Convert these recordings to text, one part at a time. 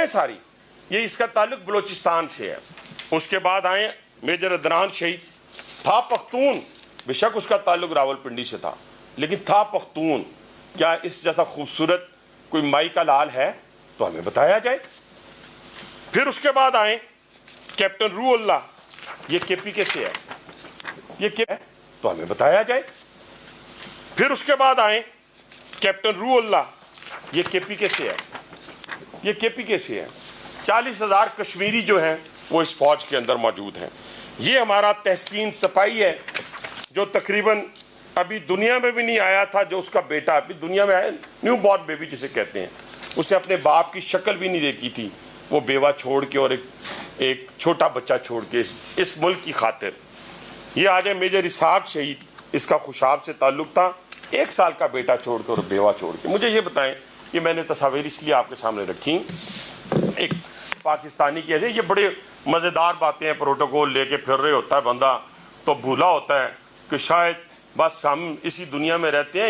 सारी, ये इसका ताल्लुक बलोचिस्तान से है। उसके बाद आए मेजर अदनान शहीद, था पख्तून, बेशक उसका ताल्लुक रावलपिंडी से था, लेकिन था पख्तून। क्या इस जैसा खूबसूरत कोई माई का लाल है? तो हमें बताया जाए। फिर उसके बाद आए कैप्टन रूउल्लाह, ये केपीके से है, ये क्या है? तो हमें बताया जाए। फिर उसके बाद आए कैप्टन रूउल्लाह, ये केपीके से है, ये केपीके से है। 40,000 कश्मीरी जो हैं वो इस फौज के अंदर मौजूद हैं। ये हमारा तहसीन सिपाही है जो तकरीबन अभी दुनिया में भी नहीं आया था, जो उसका बेटा अभी दुनिया में आया, न्यू बॉर्न बेबी जिसे कहते हैं, उसने अपने बाप की शक्ल भी नहीं देखी थी, वो बेवा छोड़ के और एक छोटा बच्चा छोड़ के इस मुल्क की खातिर। ये आ जाए मेजर इसहाक शहीद, इसका खुशाब से ताल्लुक था, 1 साल का बेटा छोड़ के और बेवा छोड़ के। मुझे ये बताएं कि मैंने तस्वीर इसलिए आपके सामने रखी, एक पाकिस्तानी की ऐसे, ये बड़े मज़ेदार बातें हैं, प्रोटोकॉल लेके फिर रहे होता है बंदा, तो भूला होता है कि शायद बस हम इसी दुनिया में रहते हैं।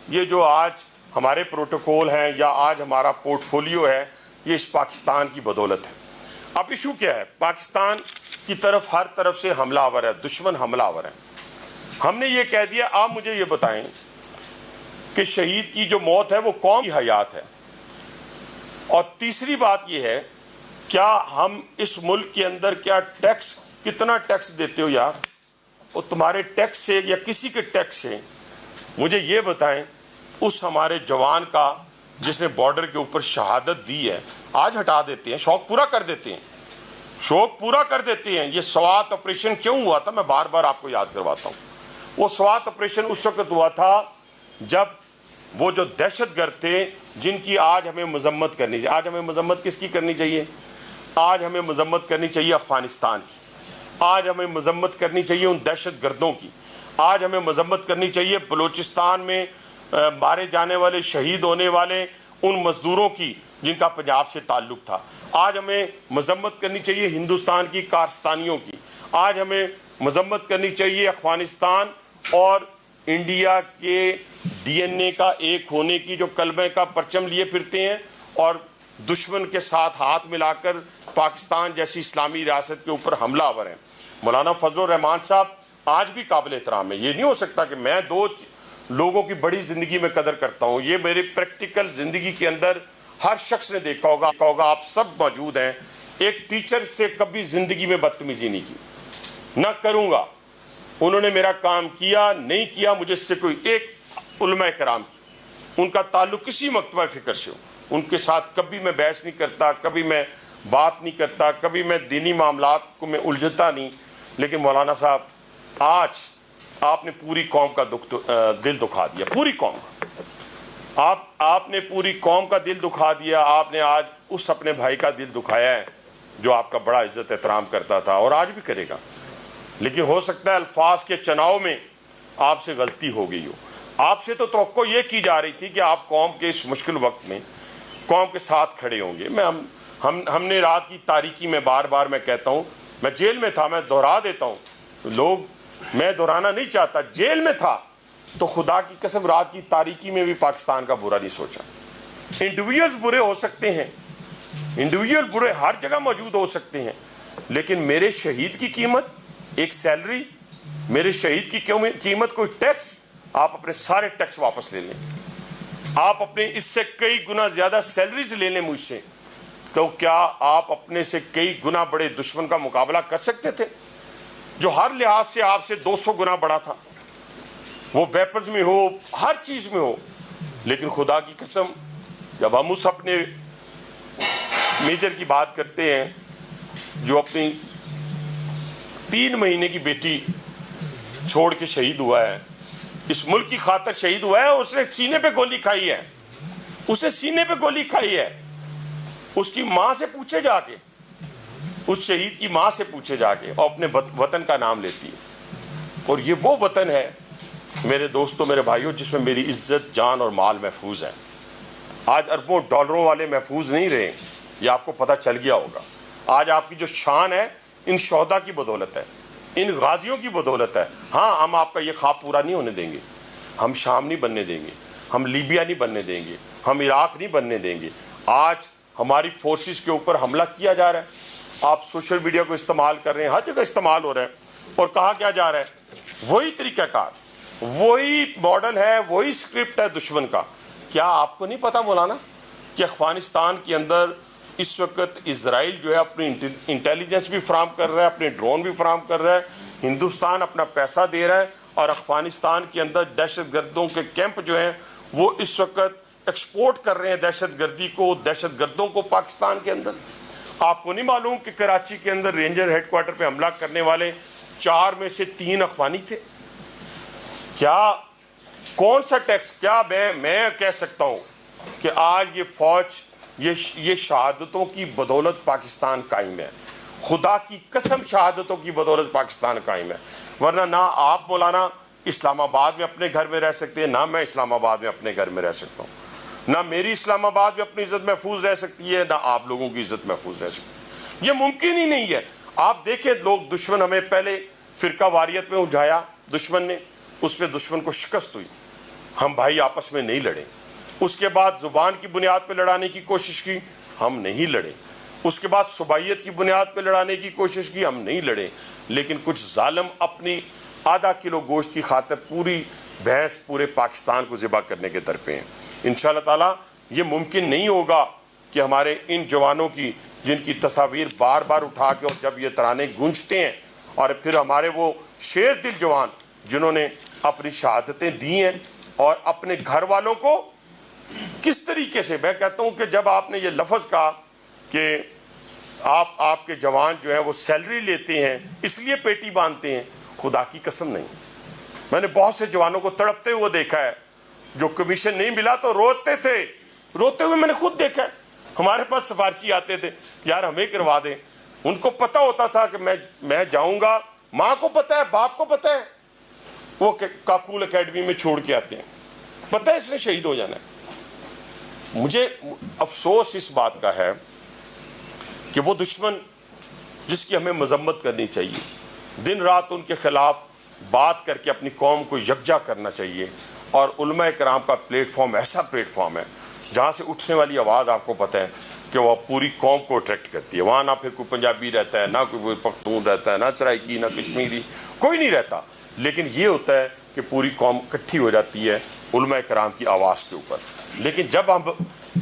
ये जो आज हमारे प्रोटोकॉल हैं या आज हमारा पोर्टफोलियो है, ये इस पाकिस्तान की बदौलत है। अब इशू क्या है? पाकिस्तान की तरफ हर तरफ से हमलावर है, दुश्मन हमलावर है। हमने ये कह दिया, आप मुझे ये बताएं कि शहीद की जो मौत है वो कौम की हयात है। और तीसरी बात ये है, क्या हम इस मुल्क के अंदर क्या टैक्स, कितना टैक्स देते हो यार? और तुम्हारे टैक्स से या किसी के टैक्स से मुझे ये बताएं, उस हमारे जवान का जिसने बॉर्डर के ऊपर शहादत दी है, आज हटा देते हैं, शौक पूरा कर देते हैं, शौक पूरा कर देते हैं। ये स्वात ऑपरेशन क्यों हुआ था? मैं बार बार आपको याद करवाता हूँ। वो स्वात ऑपरेशन उस वक्त हुआ था जब वो जो दहशतगर्द थे, जिनकी आज हमें मजम्मत करनी चाहिए। आज हमें मजम्मत किसकी करनी चाहिए? आज हमें मजम्मत करनी चाहिए अफगानिस्तान की, आज हमें मजम्मत करनी चाहिए उन दहशतगर्दों की, आज हमें मजम्मत करनी चाहिए बलूचिस्तान में मारे जाने वाले, शहीद होने वाले उन मजदूरों की जिनका पंजाब से ताल्लुक था। आज हमें मजम्मत करनी चाहिए हिंदुस्तान की कारस्तानियों की, आज हमें मजम्मत करनी चाहिए अफगानिस्तान और इंडिया के DNA का एक होने की, जो कलमे का परचम लिए फिरते हैं और दुश्मन के साथ हाथ मिलाकर पाकिस्तान जैसी इस्लामी रियासत के ऊपर हमलावर हैं। मौलाना फजलुर रहमान साहब आज भी काबिल एहतराम है। ये नहीं हो सकता कि मैं 2 लोगों की बड़ी ज़िंदगी में कदर करता हूँ, ये मेरी प्रैक्टिकल ज़िंदगी के अंदर हर शख्स ने देखा होगा, आप सब मौजूद हैं। एक टीचर से कभी ज़िंदगी में बदतमीजी नहीं की, ना करूँगा। उन्होंने मेरा काम किया नहीं किया, मुझे इससे कोई एक उलमा कराम की, उनका ताल्लुक किसी मकतबा फ़िक्र से हो, उनके साथ कभी मैं बहस नहीं करता, कभी मैं बात नहीं करता, कभी मैं दीनी मामलात को मैं उलझता नहीं। लेकिन मौलाना साहब, आज आपने पूरी कौम का दिल दुखा दिया, पूरी कौम का। आपने पूरी कौम का दिल दुखा दिया। आपने आज उस अपने भाई का दिल दुखाया है जो आपका बड़ा इज्जत एहतराम करता था और आज भी करेगा। लेकिन हो सकता है अल्फाज के चुनाव में आपसे गलती हो गई हो। आपसे तो तवक्को ये की जा रही थी कि आप कौम के इस मुश्किल वक्त में कौम के साथ खड़े होंगे। हमने रात की तारीकी में बार बार मैं कहता हूँ, मैं जेल में था, मैं दोहरा देता हूँ, लोग, मैं दोहराना नहीं चाहता, जेल में था तो खुदा की कसम रात की तारीकी में भी पाकिस्तान का बुरा नहीं सोचा। इंडिविजुअल्स बुरे हो सकते हैं, इंडिविजुअल बुरे हर जगह मौजूद हो सकते हैं, लेकिन मेरे शहीद की कीमत एक सैलरी, मेरे शहीद की कीमत कोई टैक्स, आप अपने सारे टैक्स वापस ले लें, आप अपने इससे कई गुना ज़्यादा सैलरीज ले लें मुझसे, तो क्या आप अपने से कई गुना बड़े दुश्मन का मुकाबला कर सकते थे जो हर लिहाज से आपसे 200 गुना बड़ा था, वो वेपन्स में हो, हर चीज़ में हो। लेकिन खुदा की कसम, जब हम उस अपने मेजर की बात करते हैं जो अपनी 3 महीने की बेटी छोड़ के शहीद हुआ है, इस मुल्क की खातिर शहीद हुआ है, उसने सीने पे गोली खाई है, उसे सीने पे गोली खाई है। उसकी माँ से पूछे जाके, उस शहीद की माँ से पूछे जाके, और अपने वतन का नाम लेती है। और ये वो वतन है मेरे दोस्तों, मेरे भाइयों, जिसमें मेरी इज्जत, जान और माल महफूज है। आज अरबों डॉलरों वाले महफूज नहीं रहे, ये आपको पता चल गया होगा। आज आपकी जो शान है इन शोहदा की बदौलत है, इन गाजियों की बदौलत है। हाँ, हम आपका ये ख्वाब पूरा नहीं होने देंगे, हम शाम नहीं बनने देंगे, हम लीबिया नहीं बनने देंगे, हम इराक नहीं बनने देंगे। आज हमारी फोर्सेस के ऊपर हमला किया जा रहा है। आप सोशल मीडिया को इस्तेमाल कर रहे हैं, हर जगह इस्तेमाल हो रहा है, और कहा क्या जा रहा है, वही तरीक़ाकार, वही मॉडल है, वही स्क्रिप्ट है दुश्मन का। क्या आपको नहीं पता मौलाना कि अफगानिस्तान के अंदर इस वक्त इजराइल जो है अपनी इंटेलिजेंस भी फराम कर रहा है, अपने ड्रोन भी फराम कर रहा है, हिंदुस्तान अपना पैसा दे रहा है, और अफगानिस्तान के अंदर दहशतगर्दों के कैंप जो हैं वो इस वक्त एक्सपोर्ट कर रहे हैं दहशतगर्दी को, दहशतगर्दों को पाकिस्तान के अंदर। आपको नहीं मालूम कि कराची के अंदर रेंजर हेडक्वार्टर पे हमला करने वाले 4 में से 3 अफगानी थे? क्या कौन सा टैक्स, क्या मैं कह सकता हूँ कि आज ये फौज ये शहादतों की बदौलत पाकिस्तान कायम है, खुदा की कसम शहादतों की बदौलत पाकिस्तान कायम है। वरना ना आप मौलाना इस्लामाबाद में अपने घर में रह सकते हैं, ना मैं इस्लामाबाद में अपने घर में रह सकता हूँ, ना मेरी इस्लामाबाद में अपनी इज्जत महफूज रह सकती है, ना आप लोगों की इज्जत महफूज रह सकती है। ये मुमकिन ही नहीं है। आप देखें, लोग दुश्मन हमें पहले फिरका वारियत में उलझाया दुश्मन ने, उस पर दुश्मन को शिकस्त हुई, हम भाई आपस में नहीं लड़े। उसके बाद ज़ुबान की बुनियाद पर लड़ाने की कोशिश की, हम नहीं लड़े। उसके बाद सुबाइयत की बुनियाद पर लड़ाने की कोशिश की, हम नहीं लड़े। लेकिन कुछ जालिम अपनी आधा किलो गोश्त की खातिर पूरी भैंस पूरे पाकिस्तान को ज़िबा करने के दर पे हैं। इंशाअल्लाह ताला ये मुमकिन नहीं होगा कि हमारे इन जवानों की, जिनकी तस्वीर बार बार उठा के, और जब ये तराने गूंजते हैं, और फिर हमारे वो शेर दिल जवान जिन्होंने अपनी शहादतें दी हैं और अपने घर वालों को किस तरीके से, मैं कहता हूँ कि जब आपने ये लफ्ज़ कहा कि आपके जवान जो हैं वो सैलरी लेते हैं इसलिए पेटी बांधते हैं, खुदा की कसम नहीं। मैंने बहुत से जवानों को तड़पते हुए देखा है, जो कमीशन नहीं मिला तो रोते थे, रोते हुए मैंने खुद देखा है। हमारे पास सिफारशी आते थे, यार हमें करवा दें। उनको पता होता था कि मैं जाऊंगा, माँ को पता है, बाप को पता है, वो काकूल एकेडमी में छोड़ के आते हैं, पता है इसने शहीद हो जाना है। मुझे अफसोस इस बात का है कि वो दुश्मन जिसकी हमें मजम्मत करनी चाहिए, दिन रात उनके खिलाफ बात करके अपनी कौम को यकजा करना चाहिए। और उलमा कराम का प्लेटफॉर्म ऐसा प्लेटफॉर्म है जहाँ से उठने वाली आवाज़ आपको पता है कि वह पूरी कौम को अट्रैक्ट करती है। वहाँ ना फिर कोई पंजाबी रहता है, ना कोई पख्तून रहता है, ना सराइकी, ना कश्मीरी, कोई नहीं रहता। लेकिन ये होता है कि पूरी कौम इकट्ठी हो जाती है उलमा कराम की आवाज़ के ऊपर। लेकिन जब हम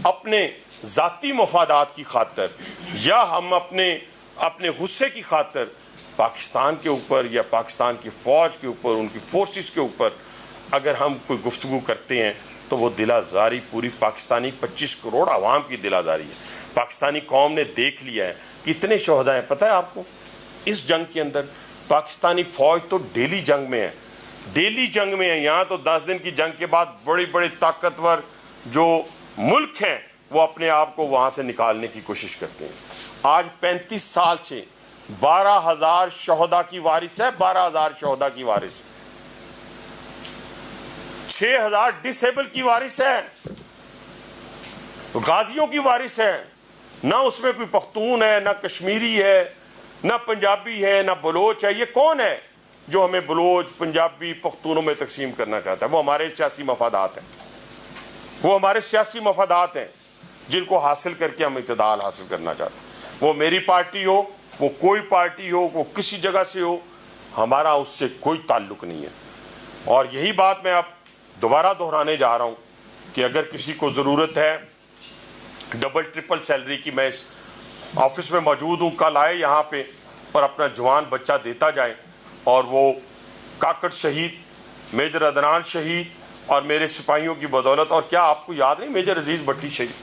अपने ज़ाती मफादात की खातर या हम अपने गुस्से की खातर पाकिस्तान के ऊपर या पाकिस्तान की फ़ौज के ऊपर, उनकी फोर्सेस के ऊपर अगर हम कोई गुफ्तगू करते हैं तो वो दिलाजारी पूरी पाकिस्तानी 25 करोड़ आवाम की दिलाजारी है। पाकिस्तानी कौम ने देख लिया है कि इतने शोहदा हैं। पता है आपको, इस जंग के अंदर पाकिस्तानी फ़ौज तो डेली जंग में है, डेली जंग में है। यहाँ तो 10 दिन की जंग के बाद बड़े बड़े ताकतवर जो मुल्क हैं वो अपने आप को वहाँ से निकालने की कोशिश करते हैं। आज 35 साल से 12,000 शोहदा की वारिस है, 12,000 शोहदा की वारिस, 6,000 डिसेबल की वारिस है, गाजियों की वारिस है। ना उसमें कोई पख्तून है, ना कश्मीरी है, ना पंजाबी है, ना बलोच है। ये कौन है जो हमें बलोच, पंजाबी, पख्तूनों में तकसीम करना चाहता है? वो हमारे सियासी मफादात हैं, वो हमारे सियासी मफादात हैं जिनको हासिल करके हम इत्तेदाल हासिल करना चाहते हैं। वो मेरी पार्टी हो, वो कोई पार्टी हो, वो किसी जगह से हो, हमारा उससे कोई ताल्लुक नहीं है। और यही बात मैं अब दोबारा दोहराने जा रहा हूँ कि अगर किसी को ज़रूरत है डबल ट्रिपल सैलरी की, मैं इस ऑफिस में मौजूद हूँ, कल आए यहाँ पे और अपना जवान बच्चा देता जाए। और वो काकड़ शहीद, मेजर अदनान शहीद और मेरे सिपाहियों की बदौलत। और क्या आपको याद नहीं मेजर अजीज़ भट्टी शहीद?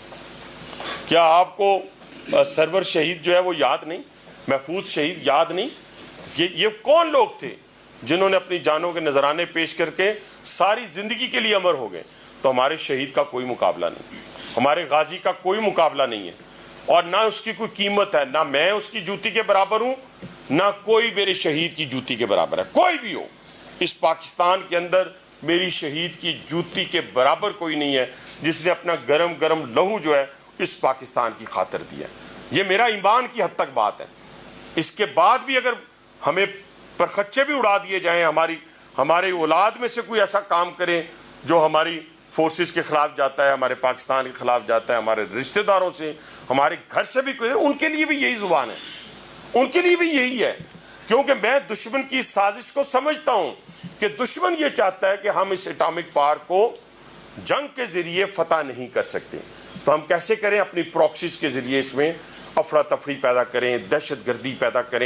क्या आपको सरवर शहीद जो है वो याद नहीं? महफूज शहीद याद नहीं? ये कौन लोग थे जिन्होंने अपनी जानों के नजराने पेश करके सारी ज़िंदगी के लिए अमर हो गए? तो हमारे शहीद का कोई मुकाबला नहीं, हमारे गाजी का कोई मुकाबला नहीं है, और ना उसकी कोई कीमत है। ना मैं उसकी जूती के बराबर हूँ, ना कोई मेरे शहीद की जूती के बराबर है। कोई भी हो इस पाकिस्तान के अंदर मेरी शहीद की जूती के बराबर कोई नहीं है जिसने अपना गरम गरम लहू जो है इस पाकिस्तान की खातिर दिया। ये मेरा ईमान की हद तक बात है। इसके बाद भी अगर हमें परखच्चे भी उड़ा दिए जाएं, हमारे औलाद में से कोई ऐसा काम करे जो हमारी फोर्सेस के खिलाफ जाता है, हमारे पाकिस्तान के खिलाफ जाता है, हमारे रिश्तेदारों से, हमारे घर से भी कोई, उनके लिए भी यही जुबान है, उनके लिए भी यही है। क्योंकि मैं दुश्मन की साजिश को समझता हूं कि दुश्मन ये चाहता है कि हम इस एटॉमिक पावर को जंग के जरिए फतह नहीं कर सकते, तो हम कैसे करें? अपनी प्रॉक्सीज के जरिए इसमें अफरा तफरी पैदा करें, दहशत गर्दी पैदा करें।